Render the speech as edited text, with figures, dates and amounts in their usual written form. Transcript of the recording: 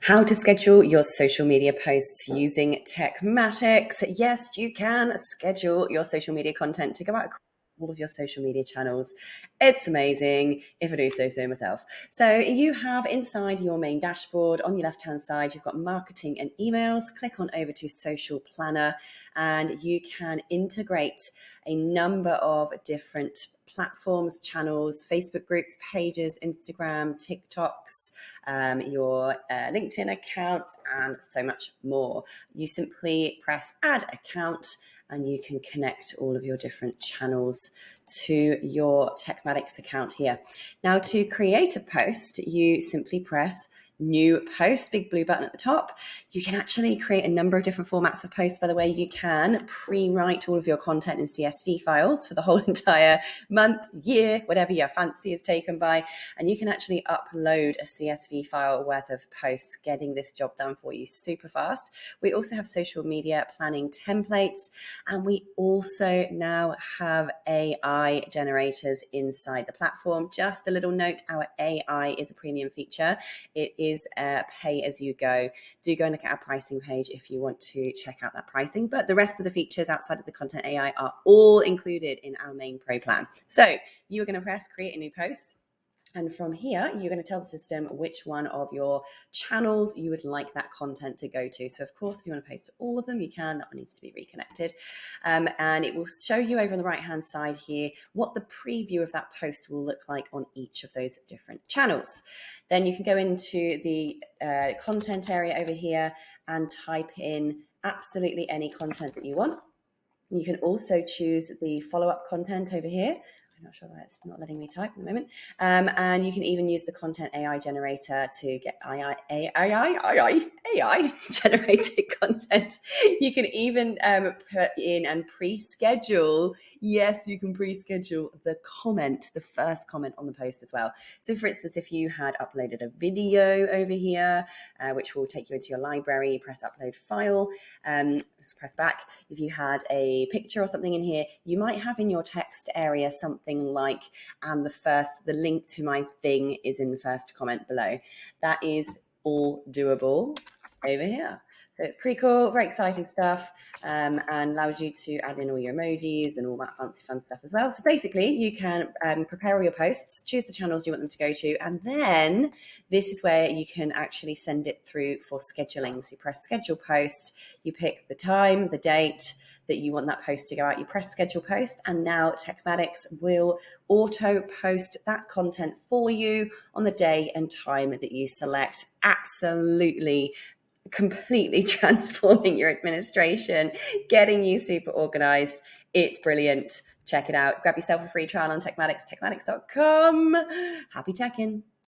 How to schedule your social media posts using TekMatix. Yes, you can schedule your social media content to go out across all of your social media channels. It's amazing, if I do say myself. So you have inside your main dashboard on your left-hand side, you've got marketing and emails. Click on over to Social Planner and you can integrate a number of different platforms, channels, Facebook groups, pages, Instagram, TikToks, your LinkedIn accounts, and so much more. You simply press add account and you can connect all of your different channels to your TekMatix account here. Now, to create a post, you simply press new post, big blue button at the top. You can actually create a number of different formats of posts. By the way, you can pre-write all of your content in CSV files for the whole entire month, year, whatever your fancy is taken by. And you can actually upload a CSV file worth of posts, getting this job done for you super fast. We also have social media planning templates, and we also now have AI generators inside the platform. Just a little note, our AI is a premium feature. It is pay as you go. Do go and look at our pricing page if you want to check out that pricing. But the rest of the features outside of the content AI are all included in our main pro plan. So you're going to press create a new post. And from here, you're going to tell the system which one of your channels you would like that content to go to. So of course, if you want to post to all of them, you can. That one needs to be reconnected. And it will show you over on the right-hand side here what the preview of that post will look like on each of those different channels. Then you can go into the content area over here and type in absolutely any content that you want. You can also choose the follow-up content over here. I'm not sure why it's not letting me type at the moment. And you can even use the content AI generator to get AI generated content. You can even put in and pre-schedule. Yes, you can pre-schedule the comment, the first comment on the post as well. So for instance, if you had uploaded a video over here, which will take you into your library, press upload file, just press back. If you had a picture or something in here, you might have in your text area something like, and the link to my thing is in the first comment below. That is all doable over here. So it's pretty cool, very exciting stuff, and allows you to add in all your emojis and all that fancy fun stuff as well. So basically, you can prepare all your posts, choose the channels you want them to go to, and then this is where you can actually send it through for scheduling. So you press schedule post, you pick the time, the date that you want that post to go out, you press schedule post, and now TekMatix will auto post that content for you on the day and time that you select. Absolutely completely transforming your administration, getting you super organized. It's brilliant. Check it out. Grab yourself a free trial on TekMatix, tekmatix.com. Happy teching.